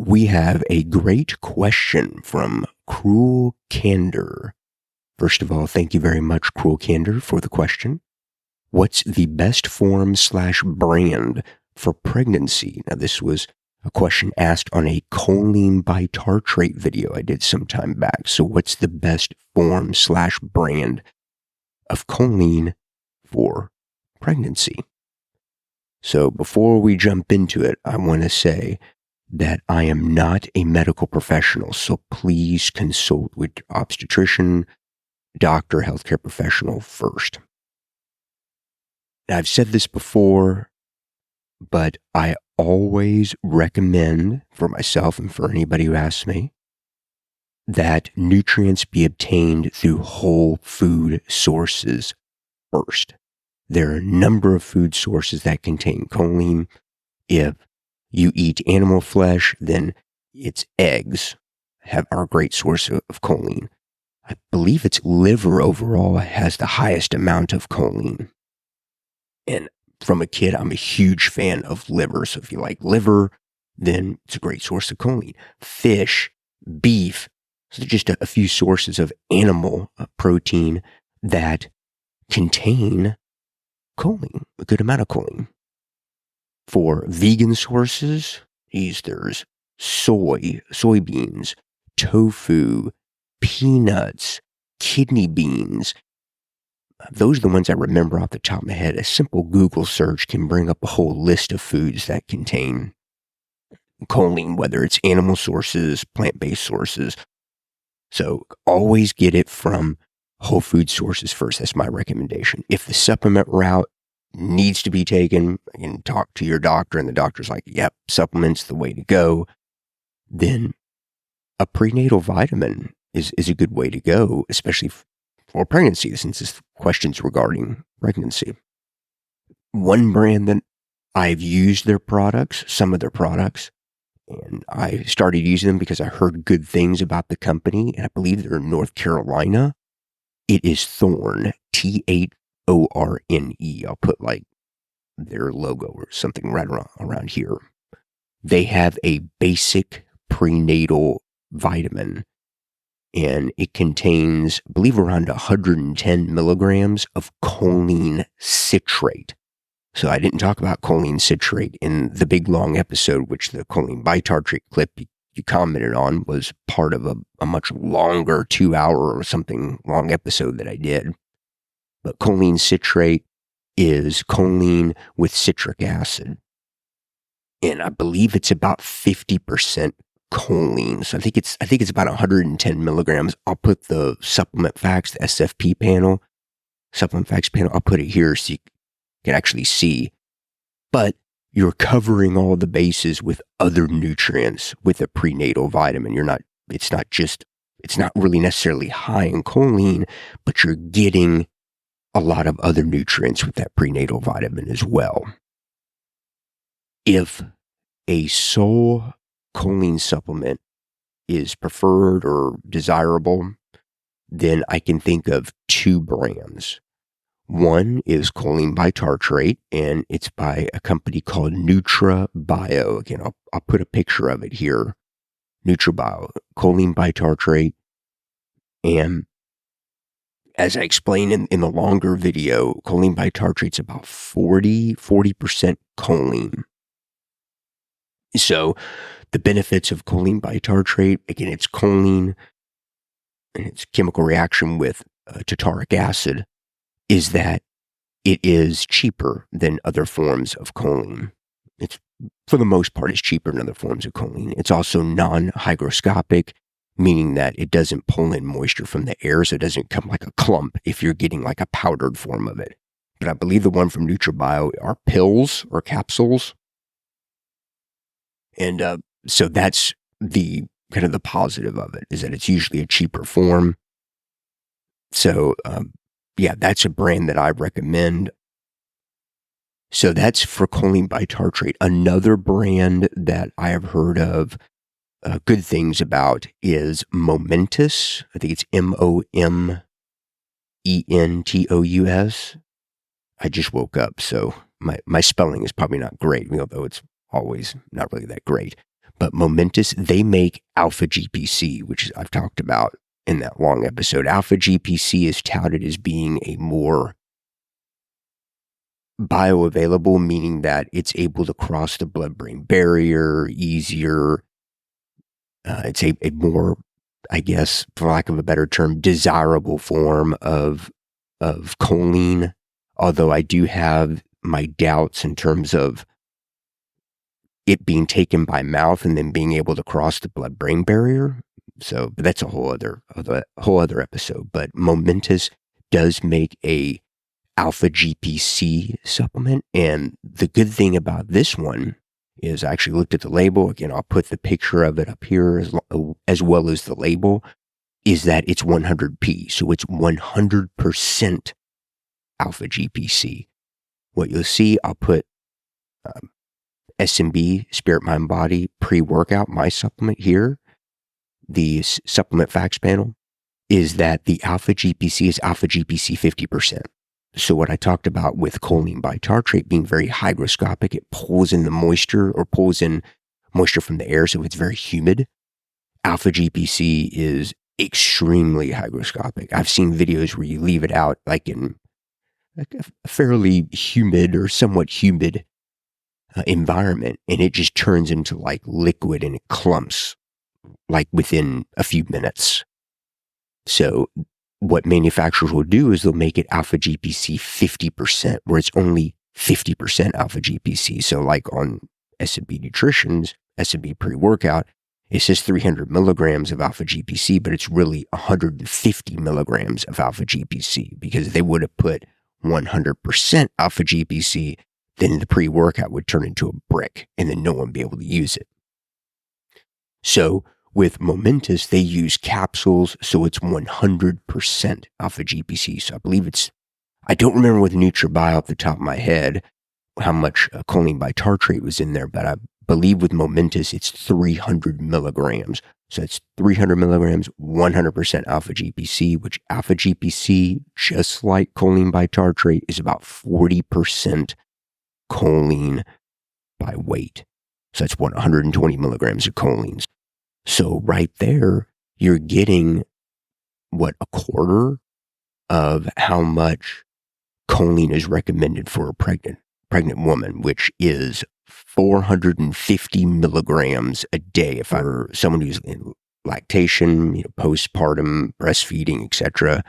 We have a great question from Cruel Candor. First of all, thank you very much, Cruel Candor, for the question. What's the best form/brand for pregnancy? Now, this was a question asked on a choline bitartrate video I did some time back. So what's the best form/brand of choline for pregnancy? So before we jump into it, I want to say that I am not a medical professional, so please consult with your obstetrician, doctor, healthcare professional first. Now, I've said this before, but I always recommend for myself and for anybody who asks me that nutrients be obtained through whole food sources first. There are a number of food sources that contain choline. If you eat animal flesh, then it's eggs are a great source of choline. I believe it's liver overall has the highest amount of choline. And from a kid, I'm a huge fan of liver. So if you like liver, then it's a great source of choline. Fish, beef, so just a few sources of animal protein that contain choline, a good amount of choline. For vegan sources, there's soybeans, tofu, peanuts, kidney beans. Those are the ones I remember off the top of my head. A simple Google search can bring up a whole list of foods that contain choline, whether it's animal sources, plant-based sources. So always get it from whole food sources first. That's my recommendation. If the supplement route needs to be taken, you can talk to your doctor and the doctor's like, yep, supplements the way to go, then a prenatal vitamin is a good way to go, especially for pregnancy, since this question's regarding pregnancy. One brand that I've used some of their products, and I started using them because I heard good things about the company, and I believe they're in North Carolina. It is Thorne, Thorne. I'll put like their logo or something right around here. They have a basic prenatal vitamin, and it contains, I believe, around 110 milligrams of choline citrate. So I didn't talk about choline citrate in the big long episode, which the choline bitartrate clip you commented on was part of a much longer 2-hour or something long episode that I did. But choline citrate is choline with citric acid. And I believe it's about 50% choline. So I think it's about 110 milligrams. I'll put the supplement facts, the SFP panel, supplement facts panel, I'll put it here so you can actually see. But you're covering all the bases with other nutrients with a prenatal vitamin. It's not really necessarily high in choline, but you're getting a lot of other nutrients with that prenatal vitamin as well. If a sole choline supplement is preferred or desirable, then I can think of two brands. One is choline bitartrate, and it's by a company called NutraBio. Again, I'll put a picture of it here. NutraBio, choline bitartrate. And as I explained in the longer video, choline bitartrate's about 40% choline. So the benefits of choline bitartrate, again, it's choline and its chemical reaction with tartaric acid, is that it is cheaper than other forms of choline. It's, for the most part, it's cheaper than other forms of choline. It's also non-hygroscopic, meaning that it doesn't pull in moisture from the air, so it doesn't come like a clump if you're getting like a powdered form of it. But I believe the one from NutraBio are pills or capsules. And so that's the kind of the positive of it, is that it's usually a cheaper form. So yeah, that's a brand that I recommend. So that's for choline bitartrate. Another brand that I have heard of good things about is Momentous. I think it's Momentus. I just woke up, so my spelling is probably not great, although it's always not really that great. But Momentous, they make alpha GPC, which I've talked about in that long episode. Alpha GPC is touted as being a more bioavailable, meaning that it's able to cross the blood-brain barrier easier. It's a more, I guess, for lack of a better term, desirable form of choline. Although I do have my doubts in terms of it being taken by mouth and then being able to cross the blood-brain barrier. So, but that's a whole other episode. But Momentous does make a alpha GPC supplement, and the good thing about this one is I actually looked at the label. Again, I'll put the picture of it up here as well as the label, is that it's 100p. So it's 100% alpha GPC. What you'll see, I'll put SMB, Spirit, Mind, Body, pre-workout, my supplement here. The supplement facts panel is that the alpha GPC is alpha GPC 50%. So what I talked about with choline bitartrate being very hygroscopic, it pulls in the moisture or pulls in moisture from the air, so it's very humid. Alpha GPC is extremely hygroscopic. I've seen videos where you leave it out like in like a fairly humid or somewhat humid environment, and it just turns into like liquid and it clumps like within a few minutes. So what manufacturers will do is they'll make it alpha GPC 50%, where it's only 50% alpha GPC. So like on S&B Nutrition's S&B pre-workout, it says 300 milligrams of alpha GPC, but it's really 150 milligrams of alpha GPC, because they would have put 100% alpha GPC, then the pre-workout would turn into a brick and then no one would be able to use it. So with Momentous, they use capsules, so it's 100% alpha GPC. So I believe I don't remember with NutriBio off the top of my head how much choline bitartrate was in there, but I believe with Momentous, it's 300 milligrams. So it's 300 milligrams, 100% alpha GPC, which alpha GPC, just like choline bitartrate, is about 40% choline by weight. So that's 120 milligrams of choline. So right there, you're getting a quarter of how much choline is recommended for a pregnant woman, which is 450 milligrams a day. For someone who's in lactation, postpartum, breastfeeding, etc.,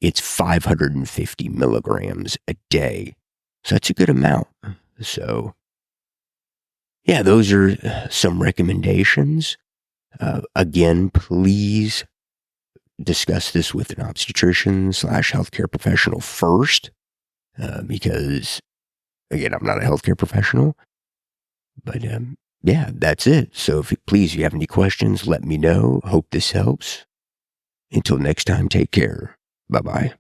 it's 550 milligrams a day. So that's a good amount. So yeah, those are some recommendations. Again, please discuss this with an obstetrician/healthcare professional first, because, again, I'm not a healthcare professional. But yeah, that's it. So if you have any questions, let me know. Hope this helps. Until next time, take care. Bye-bye.